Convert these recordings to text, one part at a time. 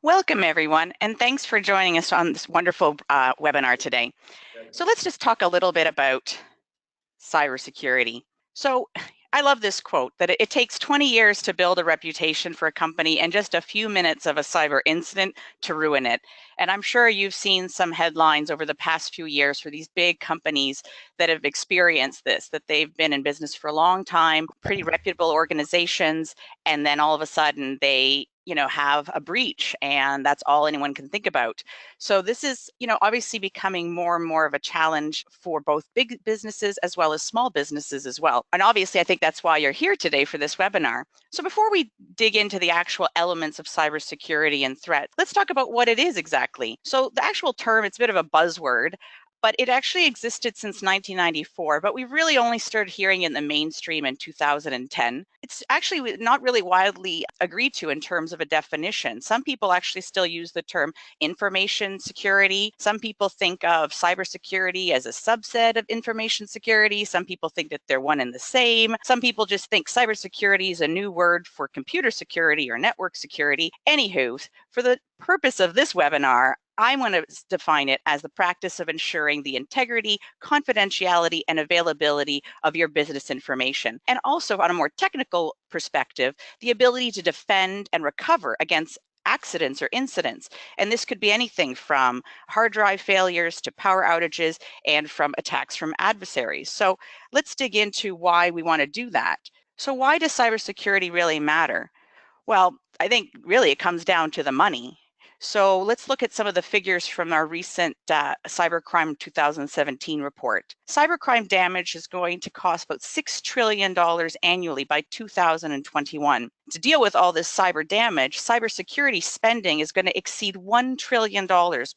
Welcome, everyone, and thanks for joining us on this wonderful webinar today. So let's just talk a little bit about cybersecurity. So I love this quote that it takes 20 years to build a reputation for a company and just a few minutes of a cyber incident to ruin it. And I'm sure you've seen some headlines over the past few years for these big companies that have experienced this, that they've been in business for a long time, pretty reputable organizations, and then all of a sudden they have a breach, and that's all anyone can think about. So this is, obviously becoming more and more of a challenge for both big businesses as well as small businesses as well. And obviously, I think that's why you're here today for this webinar. So before we dig into the actual elements of cybersecurity and threat, let's talk about what it is exactly. So the actual term, it's a bit of a buzzword, but it actually existed since 1994, but we really only started hearing it in the mainstream in 2010. It's actually not really widely agreed to in terms of a definition. Some people actually still use the term information security. Some people think of cybersecurity as a subset of information security. Some people think that they're one and the same. Some people just think cybersecurity is a new word for computer security or network security. Anywho, for the purpose of this webinar, I want to define it as the practice of ensuring the integrity, confidentiality, and availability of your business information. And also, on a more technical perspective, the ability to defend and recover against accidents or incidents. And this could be anything from hard drive failures to power outages and from attacks from adversaries. So let's dig into why we want to do that. So why does cybersecurity really matter? Well, I think really it comes down to the money. So let's look at some of the figures from our recent Cybercrime 2017 report. Cybercrime damage is going to cost about $6 trillion annually by 2021. To deal with all this cyber damage, cybersecurity spending is going to exceed $1 trillion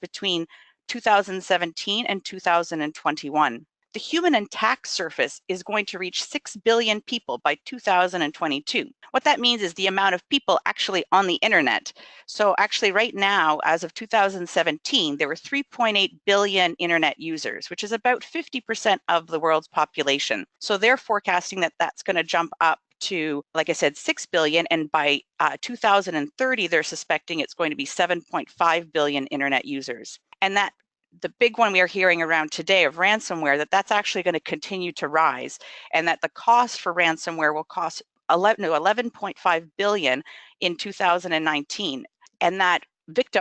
between 2017 and 2021. The human attack surface is going to reach 6 billion people by 2022. What that means is the amount of people actually on the internet. So actually right now, as of 2017, there were 3.8 billion internet users, which is about 50% of the world's population. So they're forecasting that that's going to jump up to, like I said, 6 billion, and by 2030, they're suspecting it's going to be 7.5 billion internet users. And that the big one we are hearing around today of ransomware, that's actually going to continue to rise, and that the cost for ransomware will cost 11.5 billion in 2019. And that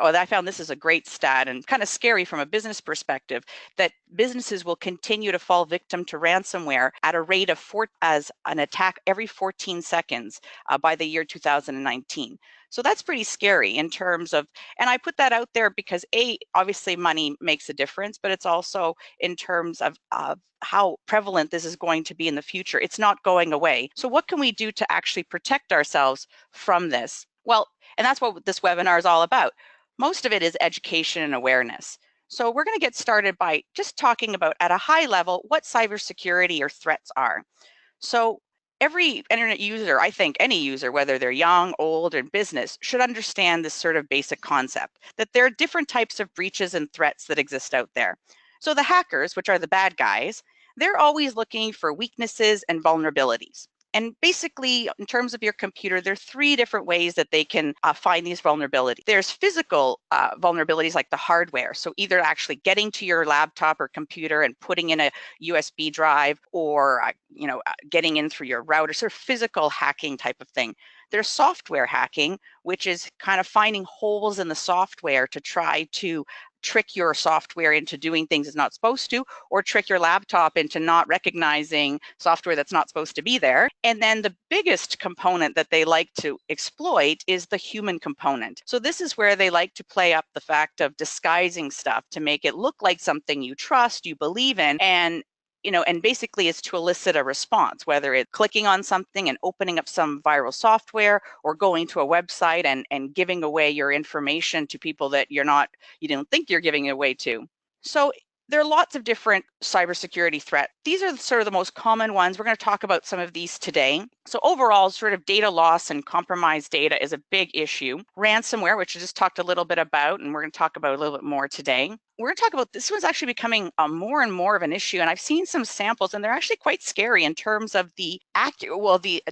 I found this is a great stat and kind of scary from a business perspective, that businesses will continue to fall victim to ransomware at a rate of as an attack every 14 seconds by the year 2019. So that's pretty scary in terms of, and I put that out there because obviously money makes a difference, but it's also in terms of how prevalent this is going to be in the future. It's not going away. So what can we do to actually protect ourselves from this? Well, and that's what this webinar is all about. Most of it is education and awareness. So we're going to get started by just talking about, at a high level, what cybersecurity or threats are. So every internet user, I think any user, whether they're young, old, or in business, should understand this sort of basic concept, that there are different types of breaches and threats that exist out there. So the hackers, which are the bad guys, they're always looking for weaknesses and vulnerabilities. And basically, in terms of your computer, there are 3 different ways that they can find these vulnerabilities. There's physical vulnerabilities like the hardware. So either actually getting to your laptop or computer and putting in a USB drive, or getting in through your router, sort of physical hacking type of thing. There's software hacking, which is kind of finding holes in the software to try to trick your software into doing things it's not supposed to, or trick your laptop into not recognizing software that's not supposed to be there. And then the biggest component that they like to exploit is the human component. So this is where they like to play up the fact of disguising stuff to make it look like something you trust, you believe in, and basically it's to elicit a response, whether it's clicking on something and opening up some viral software, or going to a website and giving away your information to people that you didn't think you're giving it away to. So there are lots of different cybersecurity threats. These are sort of the most common ones. We're going to talk about some of these today. So overall, sort of data loss and compromised data is a big issue. Ransomware, which I just talked a little bit about, and we're going to talk about a little bit more today. we're going to talk about this one's actually becoming more and more of an issue, and I've seen some samples, and they're actually quite scary in terms of the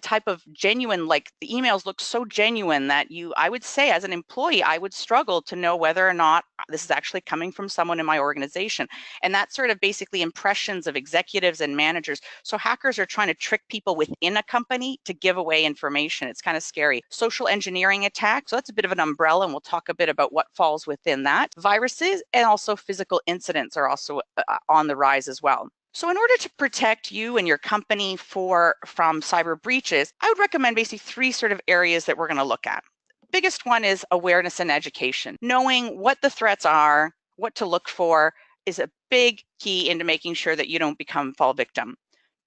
type of genuine, like the emails look so genuine that I would say as an employee, I would struggle to know whether or not this is actually coming from someone in my organization. And that's sort of basically impressions of executives and managers. So hackers are trying to trick people within a company to give away information. It's kind of scary. Social engineering attacks, so that's a bit of an umbrella, and we'll talk a bit about what falls within that. Viruses and also physical incidents are also on the rise as well. So in order to protect you and your company from cyber breaches, I would recommend basically 3 sort of areas that we're going to look at. The biggest one is awareness and education. Knowing what the threats are, what to look for is a big key into making sure that you don't fall victim.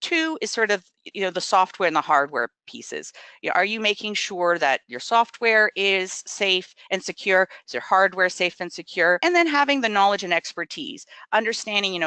2 is sort of, the software and the hardware pieces. Are you making sure that your software is safe and secure? Is your hardware safe and secure? And then having the knowledge and expertise, understanding,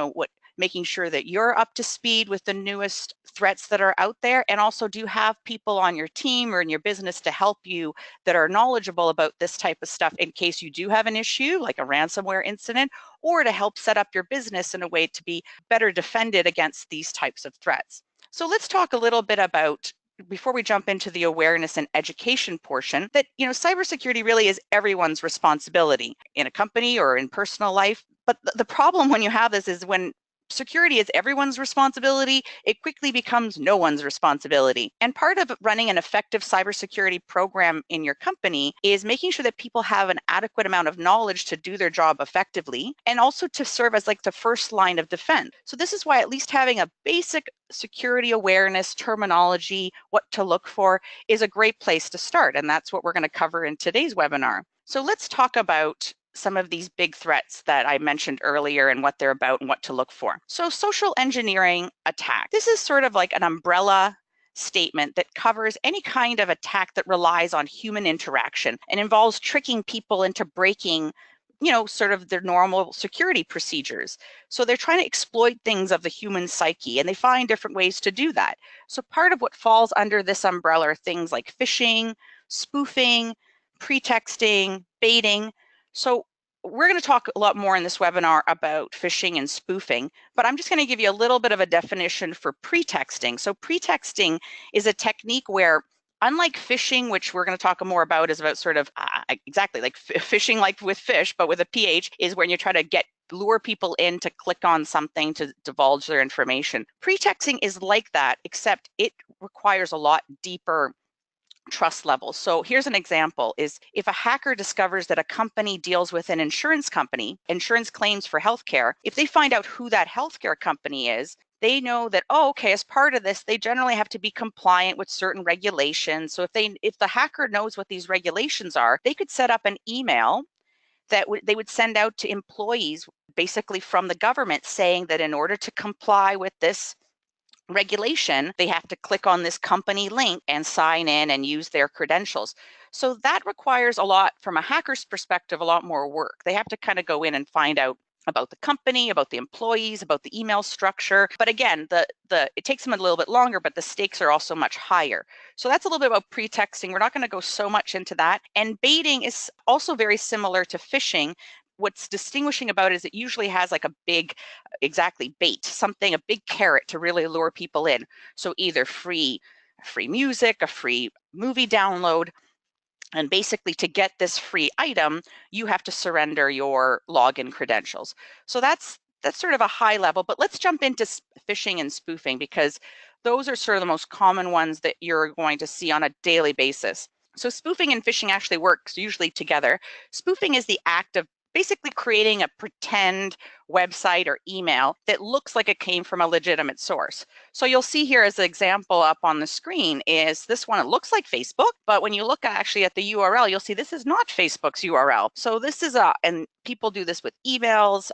making sure that you're up to speed with the newest threats that are out there, and also do you have people on your team or in your business to help you that are knowledgeable about this type of stuff in case you do have an issue like a ransomware incident, or to help set up your business in a way to be better defended against these types of threats. So let's talk a little bit about, before we jump into the awareness and education portion, that cybersecurity really is everyone's responsibility in a company or in personal life. But the problem when you have this is when security is everyone's responsibility, it quickly becomes no one's responsibility. And part of running an effective cybersecurity program in your company is making sure that people have an adequate amount of knowledge to do their job effectively, and also to serve as like the first line of defense. So this is why at least having a basic security awareness, terminology, what to look for is a great place to start. And that's what we're going to cover in today's webinar. So let's talk about some of these big threats that I mentioned earlier and what they're about and what to look for. So social engineering attack. This is sort of like an umbrella statement that covers any kind of attack that relies on human interaction and involves tricking people into breaking sort of their normal security procedures. So they're trying to exploit things of the human psyche, and they find different ways to do that. So part of what falls under this umbrella are things like phishing, spoofing, pretexting, baiting. So we're going to talk a lot more in this webinar about phishing and spoofing, but I'm just going to give you a little bit of a definition for pretexting. So pretexting is a technique where, unlike phishing, which we're going to talk more about, is about sort of exactly like phishing, like with fish, but with a PH, is when you try to lure people in to click on something to divulge their information. Pretexting is like that, except it requires a lot deeper trust levels. So here's an example: is if a hacker discovers that a company deals with an insurance company, insurance claims for healthcare, if they find out who that healthcare company is, they know that, oh, okay, as part of this, they generally have to be compliant with certain regulations. So if the hacker knows what these regulations are, they could set up an email that they would send out to employees, basically from the government, saying that in order to comply with this regulation, they have to click on this company link and sign in and use their credentials. So that requires a lot, from a hacker's perspective, a lot more work. They have to kind of go in and find out about the company, about the employees, about the email structure. But again, it takes them a little bit longer, but the stakes are also much higher. So that's a little bit about pretexting. We're not going to go so much into that. And baiting is also very similar to phishing. What's distinguishing about it is it usually has like a big, exactly, bait, something, a big carrot to really lure people in. So either free music, a free movie download, and basically to get this free item, you have to surrender your login credentials. So that's sort of a high level, but let's jump into phishing and spoofing, because those are sort of the most common ones that you're going to see on a daily basis. So spoofing and phishing actually works usually together. Spoofing is the act of basically creating a pretend website or email that looks like it came from a legitimate source. So you'll see here as an example up on the screen is this one. It looks like Facebook, but when you look actually at the URL, you'll see this is not Facebook's URL. So this is and people do this with emails,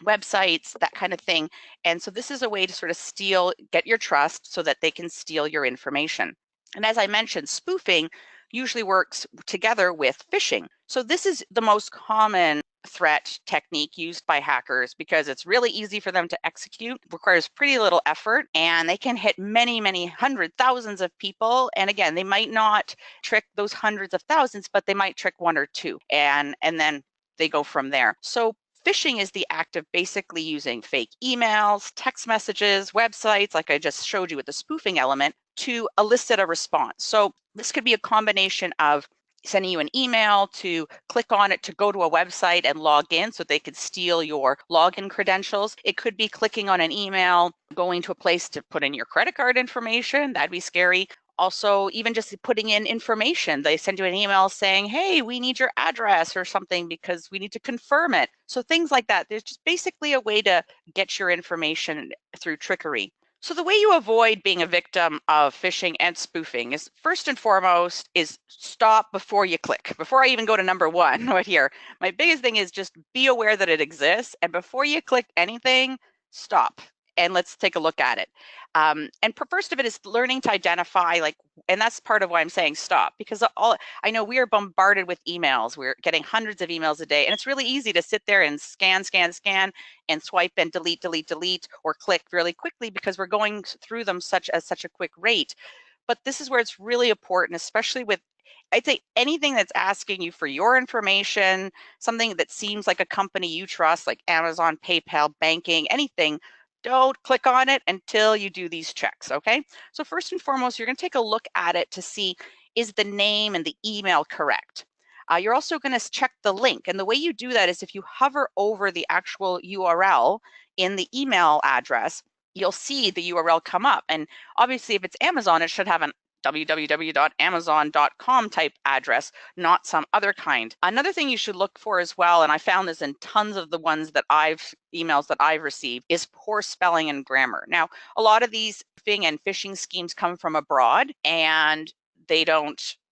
websites, that kind of thing. And so this is a way to sort of get your trust so that they can steal your information. And as I mentioned, spoofing usually works together with phishing. So this is the most common threat technique used by hackers because it's really easy for them to execute, requires pretty little effort, and they can hit many hundred thousands of people. And again, they might not trick those hundreds of thousands, but they might trick one or two, and then they go from there. So Phishing is the act of basically using fake emails, text messages, websites, like I just showed you with the spoofing element, to elicit a response. So this could be a combination of sending you an email to click on it to go to a website and log in so they could steal your login credentials. It could be clicking on an email, going to a place to put in your credit card information. That'd be scary. Also, even just putting in information. They send you an email saying, hey, we need your address or something because we need to confirm it. So things like that. There's just basically a way to get your information through trickery. So the way you avoid being a victim of phishing and spoofing is, first and foremost, is stop before you click. Before I even go to number one right here, my biggest thing is just be aware that it exists. And before you click anything, stop and let's take a look at it. And first of it is learning to identify, like, and that's part of why I'm saying stop, because I know we are bombarded with emails. We're getting hundreds of emails a day, and it's really easy to sit there and scan, and swipe and delete, or click really quickly because we're going through them such a quick rate. But this is where it's really important, especially with, I'd say, anything that's asking you for your information, something that seems like a company you trust, like Amazon, PayPal, banking, anything. Don't click on it until you do these checks, okay? So first and foremost, you're going to take a look at it to see, is the name and the email correct? You're also going to check the link. And the way you do that is if you hover over the actual URL in the email address, you'll see the URL come up. And obviously, if it's Amazon, it should have an www.amazon.com type address, not some other kind. Another thing you should look for as well, and I found this in tons of the emails that I've received, is poor spelling and grammar. Now, a lot of these spoofing and phishing schemes come from abroad, and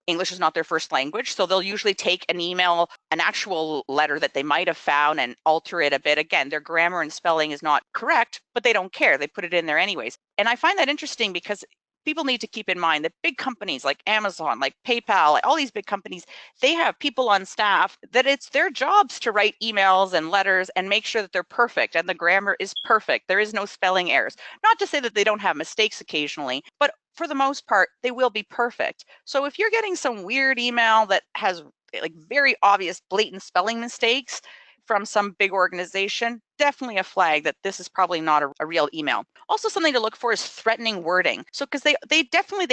English is not their first language, so they'll usually take an email, an actual letter that they might have found, and alter it a bit. Again, their grammar and spelling is not correct, but they don't care. They put it in there anyways. And I find that interesting because people need to keep in mind that big companies like Amazon, like PayPal, like all these big companies, they have people on staff that it's their jobs to write emails and letters and make sure that they're perfect and the grammar is perfect. There is no spelling errors. Not to say that they don't have mistakes occasionally, but for the most part, they will be perfect. So if you're getting some weird email that has like very obvious blatant spelling mistakes from some big organization, definitely a flag that this is probably not a real email. Also, something to look for is threatening wording. So because they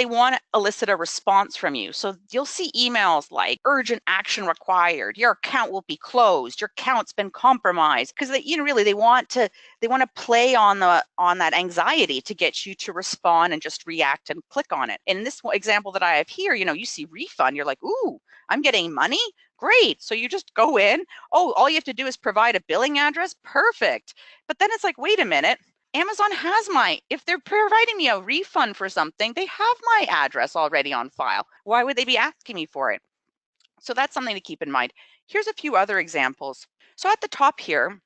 want to elicit a response from you. So you'll see emails like urgent action required, your account will be closed, your account's been compromised, because they want to play on that anxiety to get you to respond and just react and click on it. In this example that I have here, you see refund, you're like, ooh, I'm getting money? Great. So you just go in. Oh, all you have to do is provide a billing address. Perfect. But then it's like, wait a minute. Amazon has if they're providing me a refund for something, they have my address already on file. Why would they be asking me for it? So that's something to keep in mind. Here's a few other examples. So at the top here,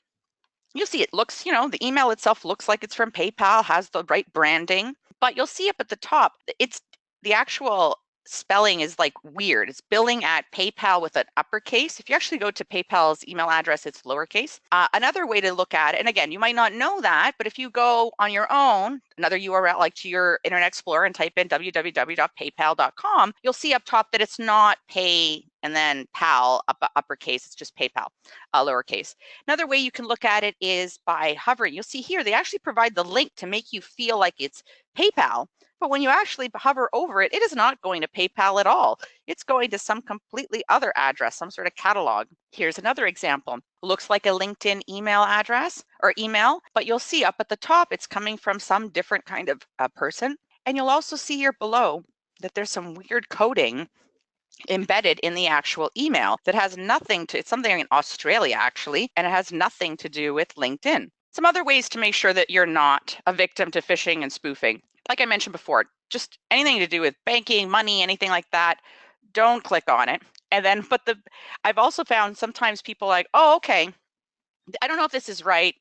you'll see it looks, the email itself looks like it's from PayPal, has the right branding, but you'll see up at the top, it's the actual spelling is like weird. It's billing at PayPal with an uppercase. If you actually go to PayPal's email address, it's lowercase. Another way to look at it, and again, you might not know that, but if you go on your own, another URL like to your Internet Explorer and type in www.paypal.com, you'll see up top that it's not pay and then pal uppercase, it's just PayPal lowercase. Another way you can look at it is by hovering. You'll see here they actually provide the link to make you feel like it's PayPal. But when you actually hover over it, it is not going to PayPal at all. It's going to some completely other address, some sort of catalog. Here's another example. Looks like a LinkedIn email address or email, but you'll see up at the top, it's coming from some different kind of person. And you'll also see here below that there's some weird coding embedded in the actual email that has nothing to, it's something in Australia actually, and it has nothing to do with LinkedIn. Some other ways to make sure that you're not a victim to phishing and spoofing. Like I mentioned before, just anything to do with banking, money, anything like that, don't click on it. And then, I've also found sometimes people like, oh, okay, I don't know if this is right,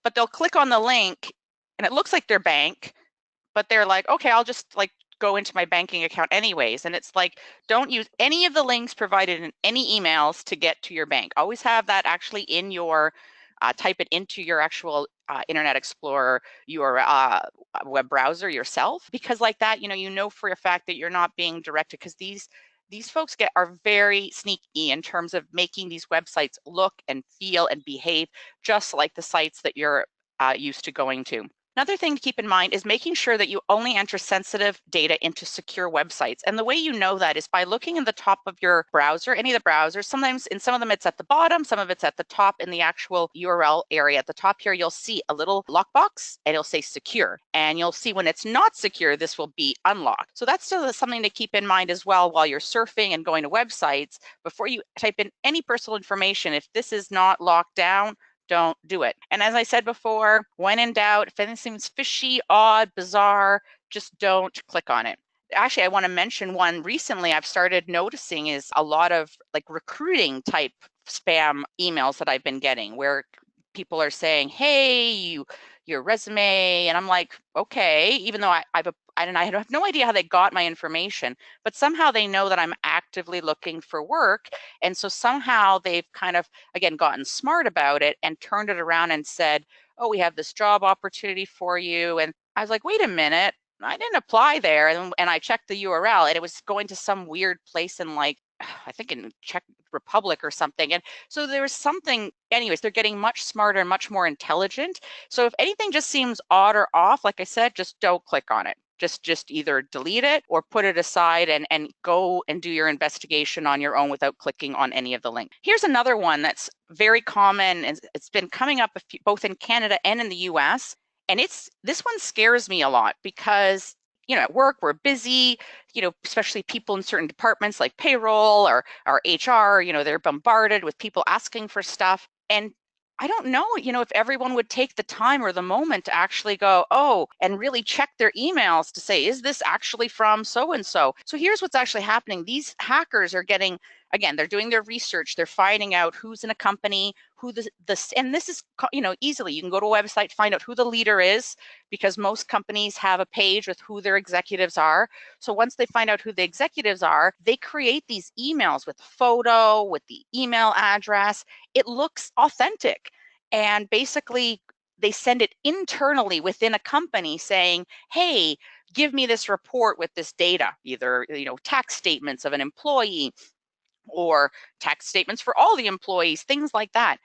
but they'll click on the link and it looks like their bank, but they're like, okay, I'll just go into my banking account anyways. And it's like, don't use any of the links provided in any emails to get to your bank. Always have that actually in your, type it into your actual Internet Explorer, your web browser yourself, because like that, you know for a fact that you're not being directed, because these these folks are very sneaky in terms of making these websites look and feel and behave just like the sites that you're used to going to. Another thing to keep in mind is making sure that you only enter sensitive data into secure websites. And the way you know that is by looking in the top of your browser, any of the browsers. Sometimes in some of them it's at the bottom, some of it's at the top in the actual URL area. At the top here, you'll see a little lockbox and it'll say secure. And you'll see when it's not secure, this will be unlocked. So that's still something to keep in mind as well while you're surfing and going to websites. Before you type in any personal information, if this is not locked down, don't do it. And as I said before, when in doubt, if anything seems fishy, odd, bizarre, just don't click on it. Actually, I want to mention one recently I've started noticing is a lot of like recruiting type spam emails that I've been getting where people are saying, hey, your resume, and I'm like, okay, even though I have no idea how they got my information, but somehow they know that I'm actively looking for work. And so somehow they've kind of, again, gotten smart about it and turned it around and said, oh, we have this job opportunity for you. And I was like, wait a minute, I didn't apply there. And I checked the URL and it was going to some weird place in like, I think in Czech Republic or something. And so there was something, anyways, they're getting much smarter and much more intelligent. So if anything just seems odd or off, like I said, just don't click on it. Just either delete it or put it aside and go and do your investigation on your own without clicking on any of the links. Here's another one that's very common, and it's been coming up both in Canada and in the US. And this one scares me a lot because, you know, at work, we're busy, you know, especially people in certain departments like payroll or HR, you know, they're bombarded with people asking for stuff. And I don't know, you know, if everyone would take the time or the moment to actually go, oh, and really check their emails to say, is this actually from so-and-so? So here's what's actually happening. These hackers are getting, again, they're doing their research. They're finding out who's in a company, who and this is, you know, easily. You can go to a website, find out who the leader is, because most companies have a page with who their executives are. So once they find out who the executives are, they create these emails with a photo, with the email address. It looks authentic. And basically, they send it internally within a company saying, hey, give me this report with this data, either, you know, tax statements of an employee or tax statements for all the employees, things like that.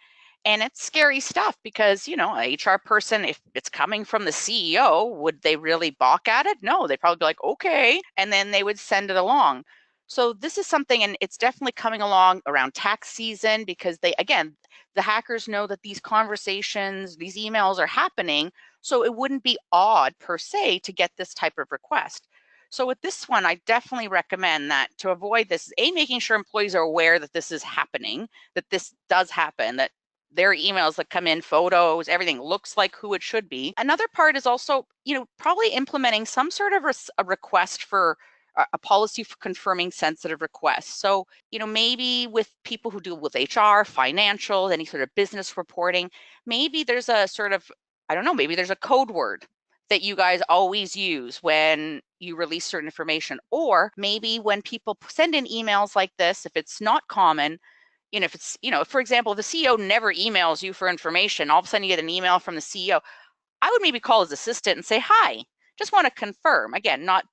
And it's scary stuff because, you know, a HR person, if it's coming from the CEO, would they really balk at it? No, they'd probably be like, okay. And then they would send it along. So this is something, and it's definitely coming along around tax season because again, the hackers know that these conversations, these emails are happening. So it wouldn't be odd per se to get this type of request. So with this one, I definitely recommend that to avoid this, making sure employees are aware that this is happening, that this does happen, that their emails that come in, photos, everything looks like who it should be. Another part is also, you know, probably implementing some sort of a request for a policy for confirming sensitive requests. So, you know, maybe with people who deal with HR, financial, any sort of business reporting, maybe there's a sort of, I don't know, maybe there's a code word that you guys always use when you release certain information. Or maybe when people send in emails like this, if it's not common, you know, if it's, you know, for example, the CEO never emails you for information, all of a sudden you get an email from the CEO, I would maybe call his assistant and say, hi, just want to confirm. Again, not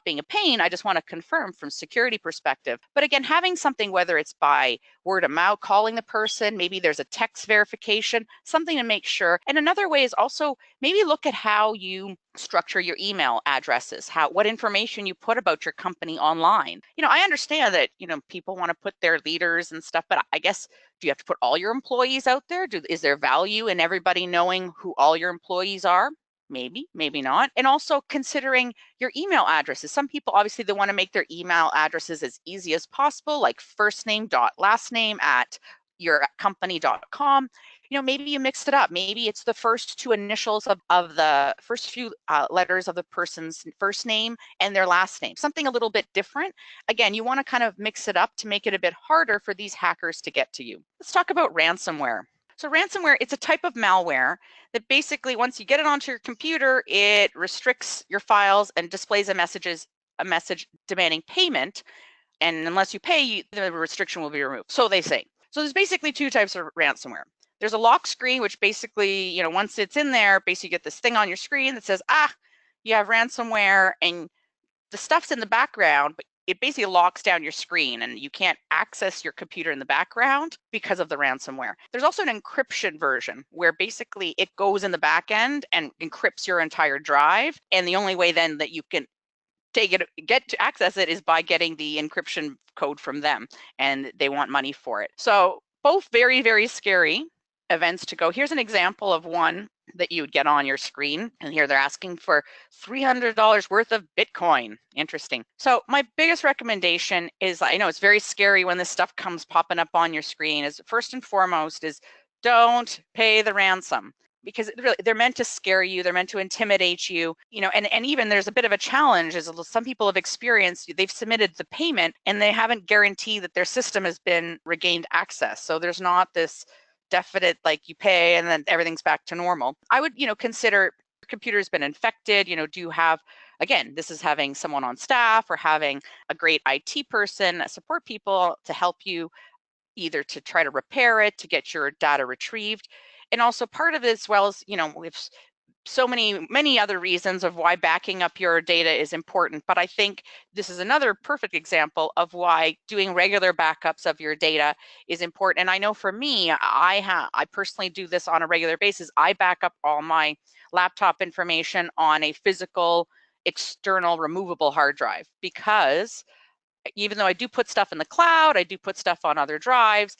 being a pain, I just want to confirm from security perspective. But again, having something, whether it's by word of mouth, calling the person, maybe there's a text verification, something to make sure. And another way is also maybe look at how you structure your email addresses, what information you put about your company online. You know, I understand that, you know, people want to put their leaders and stuff, but I guess, do you have to put all your employees out there? Is there value in everybody knowing who all your employees are? Maybe, maybe not. And also considering your email addresses. Some people, obviously, they want to make their email addresses as easy as possible, like first name dot last name at yourcompany.com. You know, maybe you mixed it up. Maybe it's the first two initials of the first few letters of the person's first name and their last name, something a little bit different. Again, you want to kind of mix it up to make it a bit harder for these hackers to get to you. Let's talk about ransomware. So ransomware, it's a type of malware that basically, once you get it onto your computer, it restricts your files and displays a message demanding payment. And unless you pay, the restriction will be removed. So they say. So there's basically two types of ransomware. There's a lock screen, which basically, you know, once it's in there, basically you get this thing on your screen that says, you have ransomware, and the stuff's in the background, but it basically locks down your screen and you can't access your computer in the background because of the ransomware. There's also an encryption version where basically it goes in the back end and encrypts your entire drive. And the only way then that you can get to access it is by getting the encryption code from them, and they want money for it. So both very, very scary events to go. Here's an example of one that you would get on your screen, and here they're asking for $300 worth of Bitcoin. Interesting. So my biggest recommendation is, I know it's very scary when this stuff comes popping up on your screen, is first and foremost is don't pay the ransom, because really they're meant to scare you, they're meant to intimidate you, and even there's a bit of a challenge, is some people have experienced, they've submitted the payment and they haven't guaranteed that their system has been regained access. So there's not this definite, like, you pay and then everything's back to normal. I would, consider your computer's been infected, do you have, again, this is having someone on staff or having a great IT person, support people to help you either to try to repair it, to get your data retrieved. And also part of it as well as, we've so many other reasons of why backing up your data is important. But I think this is another perfect example of why doing regular backups of your data is important. And I know for me, I personally do this on a regular basis. I back up all my laptop information on a physical, external, removable hard drive, because even though I do put stuff in the cloud, I do put stuff on other drives,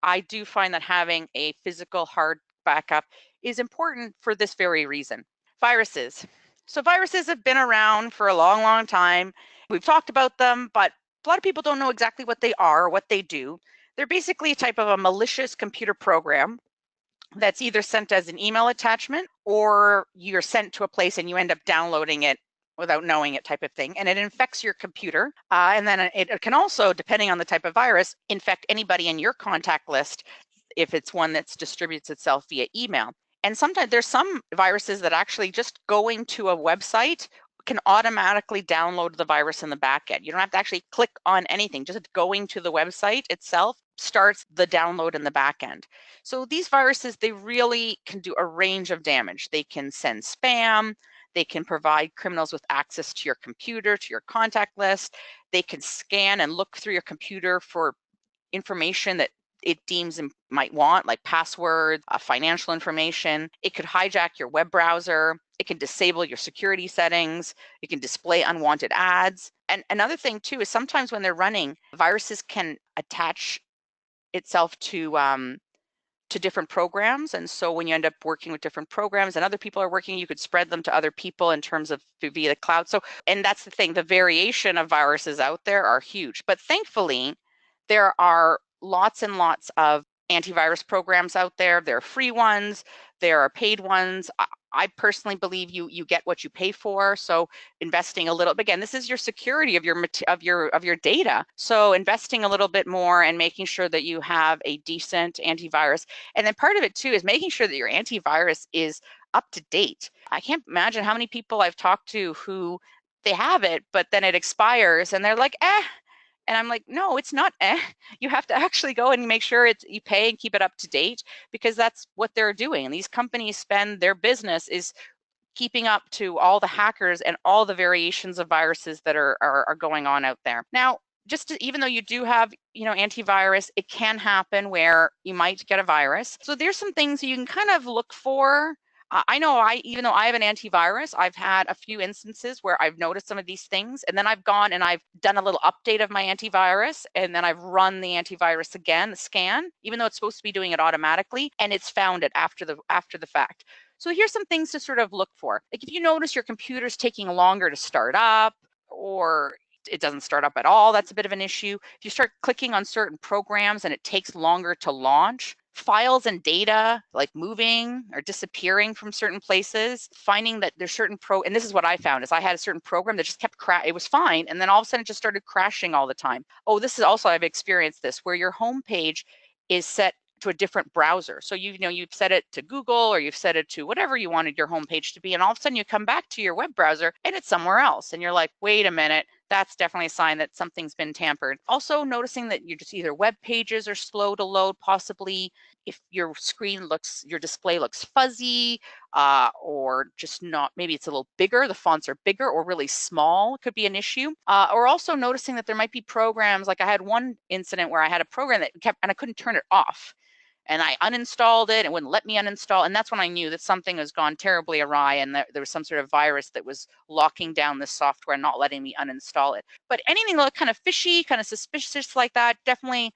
I do find that having a physical hard backup is important for this very reason. Viruses. So viruses have been around for a long, long time. We've talked about them, but a lot of people don't know exactly what they are, what they do. They're basically a type of a malicious computer program that's either sent as an email attachment or you're sent to a place and you end up downloading it without knowing it, type of thing. And it infects your computer. And then it can also, depending on the type of virus, infect anybody in your contact list if it's one that distributes itself via email. And sometimes there's some viruses that actually just going to a website can automatically download the virus in the back end. You don't have to actually click on anything. Just going to the website itself starts the download in the back end. So these viruses, they really can do a range of damage. They can send spam. They can provide criminals with access to your computer, to your contact list. They can scan and look through your computer for information that it deems might want, like passwords, financial information. It could hijack your web browser. It can disable your security settings. It can display unwanted ads. And another thing too is sometimes when they're running, viruses can attach itself to different programs. And so when you end up working with different programs and other people are working, you could spread them to other people in terms of via the cloud. So, and that's the thing, the variation of viruses out there are huge. But thankfully, there are lots and lots of antivirus programs out there. There are free ones, there are paid ones. I personally believe you get what you pay for. So investing a little, again, this is your security of your data. So investing a little bit more and making sure that you have a decent antivirus. And then part of it too is making sure that your antivirus is up to date. I can't imagine how many people I've talked to who they have it, but then it expires and they're like, and I'm like, no, it's not. You have to actually go and make sure you pay and keep it up to date, because that's what they're doing. And these companies spend, their business is keeping up to all the hackers and all the variations of viruses that are going on out there. Now, even though you do have, antivirus, it can happen where you might get a virus. So there's some things you can kind of look for. I know even though I have an antivirus, I've had a few instances where I've noticed some of these things, and then I've gone and I've done a little update of my antivirus, and then I've run the antivirus again, the scan, even though it's supposed to be doing it automatically, and it's found it after the fact. So here's some things to sort of look for. Like if you notice your computer's taking longer to start up, or it doesn't start up at all, that's a bit of an issue. If you start clicking on certain programs and it takes longer to launch, files and data like moving or disappearing from certain places, finding that there's certain and this is what I found, is I had a certain program that just kept it was fine, and then all of a sudden it just started crashing all the time. Oh, this is also, I've experienced this, where your home page is set to a different browser. So you've set it to Google, or you've set it to whatever you wanted your home page to be, and all of a sudden you come back to your web browser and it's somewhere else, and you're like, wait a minute, That's definitely a sign that something's been tampered. Also noticing that you're just either web pages are slow to load, possibly if your your display looks fuzzy, or just not, maybe it's a little bigger, the fonts are bigger or really small, could be an issue. Or also noticing that there might be programs, like I had one incident where I had a program that kept, and I couldn't turn it off. And I uninstalled it, it wouldn't let me uninstall. And that's when I knew that something has gone terribly awry and that there was some sort of virus that was locking down this software and not letting me uninstall it. But anything that looked kind of fishy, kind of suspicious like that, definitely,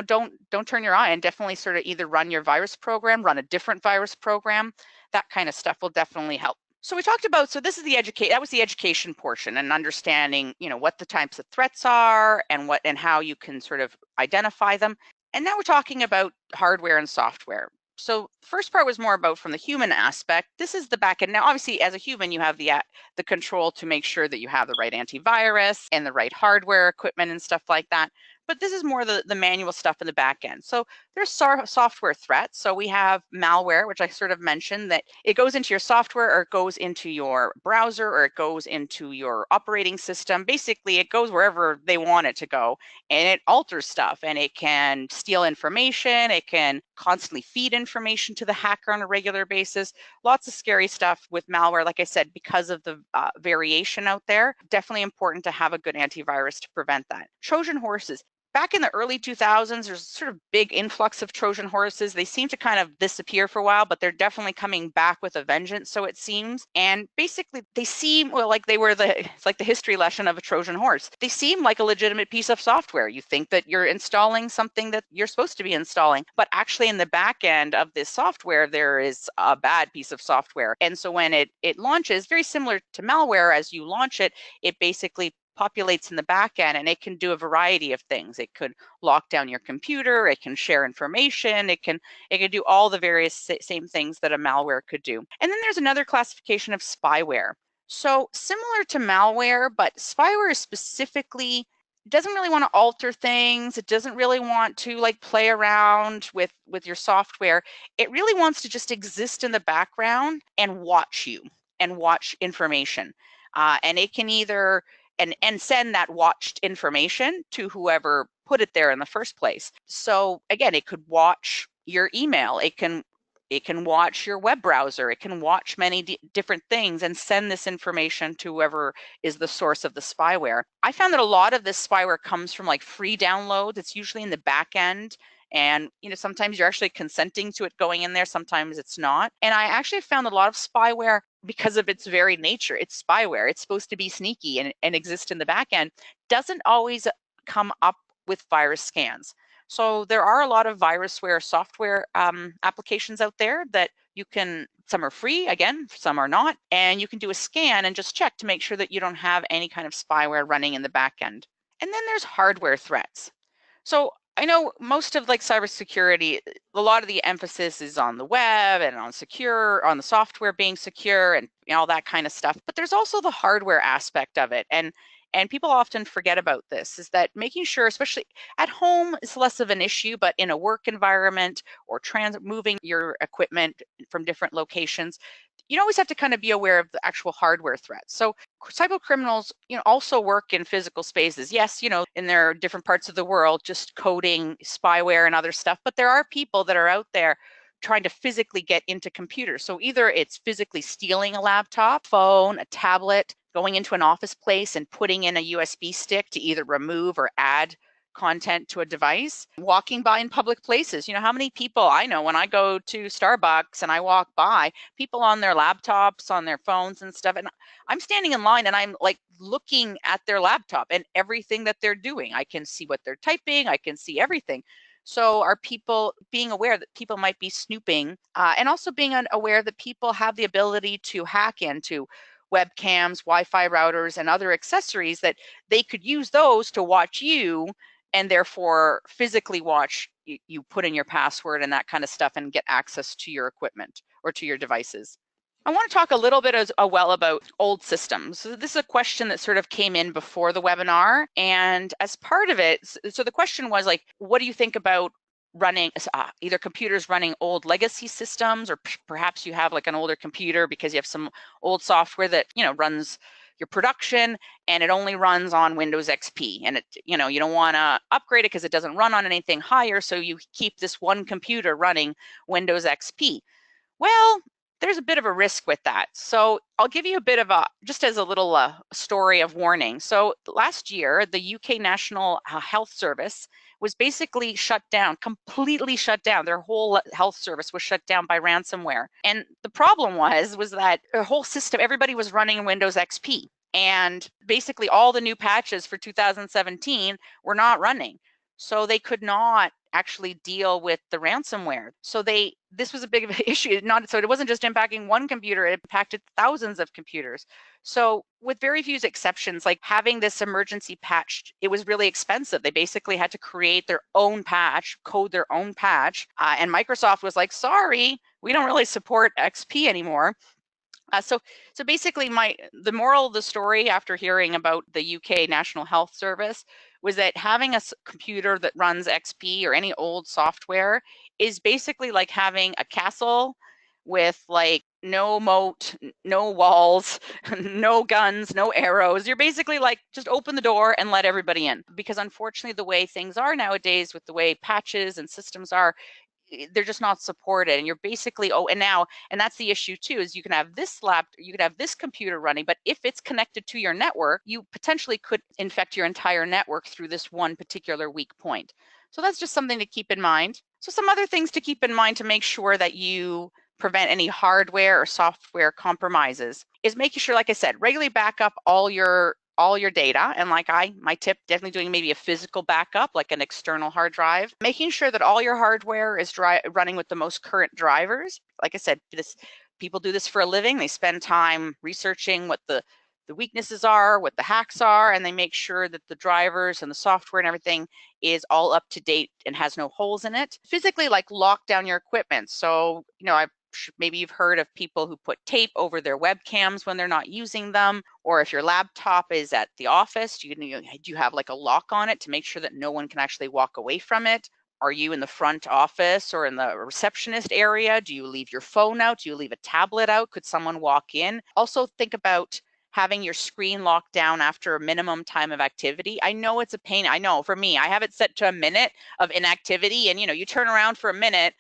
don't turn your eye, and definitely sort of either run your virus program, run a different virus program. That kind of stuff will definitely help. So we talked about, so this is that was the education portion, and understanding, what the types of threats are and how you can sort of identify them. And now we're talking about hardware and software. So the first part was more about from the human aspect. This is the back end. Now, obviously, as a human, you have the control to make sure that you have the right antivirus and the right hardware equipment and stuff like that. But this is more the manual stuff in the back end. So there's software threats. So we have malware, which I sort of mentioned, that it goes into your software, or it goes into your browser, or it goes into your operating system. Basically, it goes wherever they want it to go, and it alters stuff, and it can steal information. It can constantly feed information to the hacker on a regular basis. Lots of scary stuff with malware, like I said, because of the variation out there. Definitely important to have a good antivirus to prevent that. Trojan horses. Back in the early 2000s, there's sort of big influx of Trojan horses. They seem to kind of disappear for a while, but they're definitely coming back with a vengeance, so it seems. And basically, they seem, well, like it's like the history lesson of a Trojan horse. They seem like a legitimate piece of software. You think that you're installing something that you're supposed to be installing, but actually in the back end of this software, there is a bad piece of software. And so when it launches, very similar to malware, as you launch it, it basically populates in the back end, and it can do a variety of things. It could lock down your computer, it can share information, it can do all the various same things that a malware could do. And then there's another classification of spyware. So similar to malware, but spyware is specifically doesn't really want to alter things. It doesn't really want to like play around with your software. It really wants to just exist in the background and watch you and watch information. And it can either and send that watched information to whoever put it there in the first place. So again, it could watch your email. It can watch your web browser. It can watch many different things and send this information to whoever is the source of the spyware. I found that a lot of this spyware comes from like free downloads. It's usually in the back end. And sometimes you're actually consenting to it going in there, sometimes it's not. And I actually found a lot of spyware, because of its very nature, it's spyware, it's supposed to be sneaky and exist in the back end, doesn't always come up with virus scans. So there are a lot of virusware software applications out there that you can, some are free, again, some are not, and you can do a scan and just check to make sure that you don't have any kind of spyware running in the back end. And then there's hardware threats. So I know most of like cybersecurity, a lot of the emphasis is on the web and on the software being secure and all that kind of stuff. But there's also the hardware aspect of it. And people often forget about this, is that making sure, especially at home, is less of an issue, but in a work environment or moving your equipment from different locations, you always have to kind of be aware of the actual hardware threats. So cyber criminals, also work in physical spaces. Yes, in their different parts of the world, just coding spyware and other stuff. But there are people that are out there trying to physically get into computers. So either it's physically stealing a laptop, phone, a tablet, going into an office place and putting in a USB stick to either remove or add content to a device, walking by in public places. How many people I know when I go to Starbucks and I walk by, people on their laptops, on their phones and stuff, and I'm standing in line and I'm like looking at their laptop and everything that they're doing. I can see what they're typing, I can see everything. So are people being aware that people might be snooping, and also being aware that people have the ability to hack into webcams, Wi-Fi routers, and other accessories, that they could use those to watch you and therefore physically watch you put in your password and that kind of stuff and get access to your equipment or to your devices. I want to talk a little bit as well about old systems. So this is a question that sort of came in before the webinar, and as part of it, so the question was like, what do you think about running either computers running old legacy systems, or perhaps you have like an older computer because you have some old software that runs your production, and it only runs on Windows XP. And you don't want to upgrade it because it doesn't run on anything higher, so you keep this one computer running Windows XP. Well, there's a bit of a risk with that. So I'll give you a bit of just as a little story of warning. So last year, the UK National Health Service was basically shut down, completely shut down. Their whole health service was shut down by ransomware. And the problem was that the whole system, everybody was running Windows XP. And basically all the new patches for 2017 were not running. So they could not actually deal with the ransomware. So this was a big issue. So it wasn't just impacting one computer, it impacted thousands of computers. So with very few exceptions, like having this emergency patch, it was really expensive. They basically had to create their own patch, code their own patch. And Microsoft was like, sorry, we don't really support XP anymore. So basically the moral of the story after hearing about the UK National Health Service was that having a computer that runs XP or any old software is basically like having a castle with like no moat, no walls, no guns, no arrows. You're basically like, just open the door and let everybody in. Because unfortunately, the way things are nowadays with the way patches and systems are, they're just not supported, and you're basically and that's the issue too, is you can have this computer running, but if it's connected to your network, you potentially could infect your entire network through this one particular weak point. So that's just something to keep in mind. So some other things to keep in mind to make sure that you prevent any hardware or software compromises is making sure, like I said, regularly back up all your data. And my tip, definitely doing maybe a physical backup, like an external hard drive, making sure that all your hardware is running with the most current drivers. Like I said, people do this for a living. They spend time researching what the weaknesses are, what the hacks are, and they make sure that the drivers and the software and everything is all up to date and has no holes in it. Physically, like, lock down your equipment. So, maybe you've heard of people who put tape over their webcams when they're not using them, or if your laptop is at the office, do you have like a lock on it to make sure that no one can actually walk away from it? Are you in the front office or in the receptionist area? Do you leave your phone out? Do you leave a tablet out? Could someone walk in? Also think about having your screen locked down after a minimum time of activity. I know it's a pain. I know for me, I have it set to a minute of inactivity, and you turn around for a minute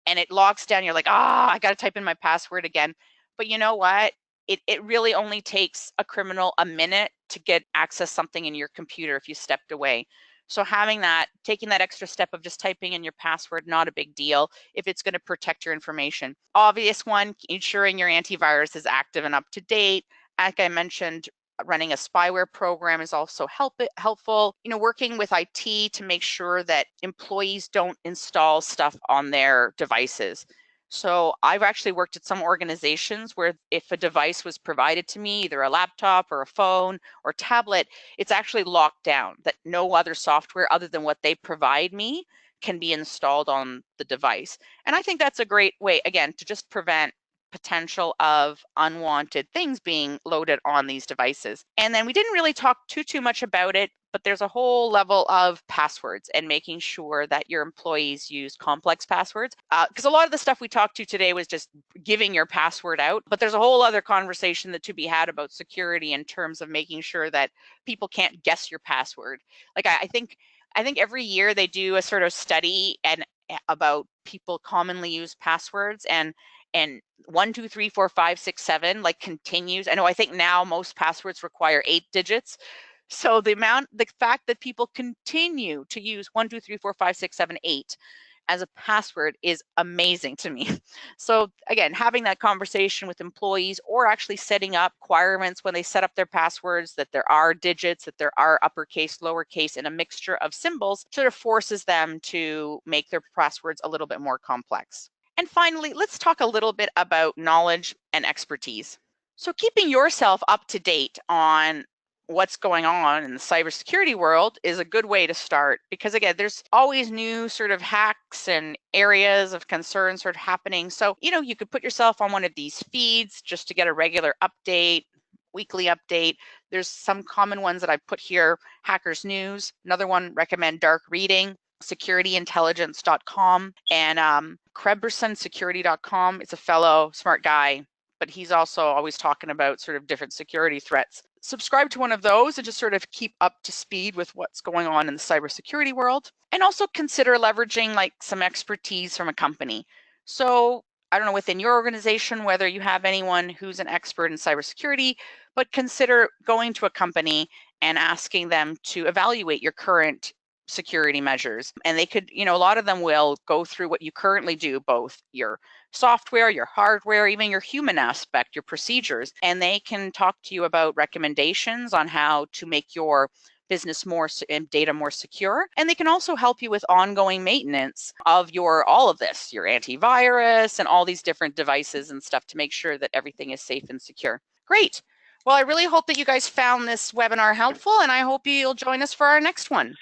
and it locks down. You're like, I got to type in my password again. But you know what? It really only takes a criminal a minute to get access something in your computer if you stepped away. So taking that extra step of just typing in your password, not a big deal if it's going to protect your information. Obvious one, ensuring your antivirus is active and up to date. Like I mentioned, running a spyware program is also helpful. Working with IT to make sure that employees don't install stuff on their devices. So I've actually worked at some organizations where if a device was provided to me, either a laptop or a phone or tablet, it's actually locked down, that no other software other than what they provide me can be installed on the device. And I think that's a great way, again, to just prevent potential of unwanted things being loaded on these devices. And then we didn't really talk too much about it, but there's a whole level of passwords and making sure that your employees use complex passwords. Because a lot of the stuff we talked to today was just giving your password out, but there's a whole other conversation that to be had about security in terms of making sure that people can't guess your password. Like I think every year they do a sort of study about people commonly use passwords, and 1, 2, 3, 4, 5, 6, 7 like continues. I think now most passwords require 8 digits. So the fact that people continue to use 1, 2, 3, 4, 5, 6, 7, 8 as a password is amazing to me. So again, having that conversation with employees, or actually setting up requirements when they set up their passwords, that there are digits, that there are uppercase, lowercase, and a mixture of symbols, sort of forces them to make their passwords a little bit more complex. And finally, let's talk a little bit about knowledge and expertise. So keeping yourself up to date on what's going on in the cybersecurity world is a good way to start, because again, there's always new sort of hacks and areas of concern sort of happening. So, you could put yourself on one of these feeds just to get a regular update, weekly update. There's some common ones that I put here: Hackers News. Another one, recommend dark reading, securityintelligence.com, and KrebsonSecurity.com. It's a fellow smart guy, but he's also always talking about sort of different security threats. subscribe to one of those and just sort of keep up to speed with what's going on in the cybersecurity world. And also consider leveraging like some expertise from a company. So I don't know within your organization whether you have anyone who's an expert in cybersecurity, but consider going to a company and asking them to evaluate your current security measures. And they could, a lot of them will go through what you currently do, both your software, your hardware, even your human aspect, your procedures, and they can talk to you about recommendations on how to make your business more and data more secure. And they can also help you with ongoing maintenance of all of this, your antivirus and all these different devices and stuff to make sure that everything is safe and secure. Great. Well, I really hope that you guys found this webinar helpful, and I hope you'll join us for our next one.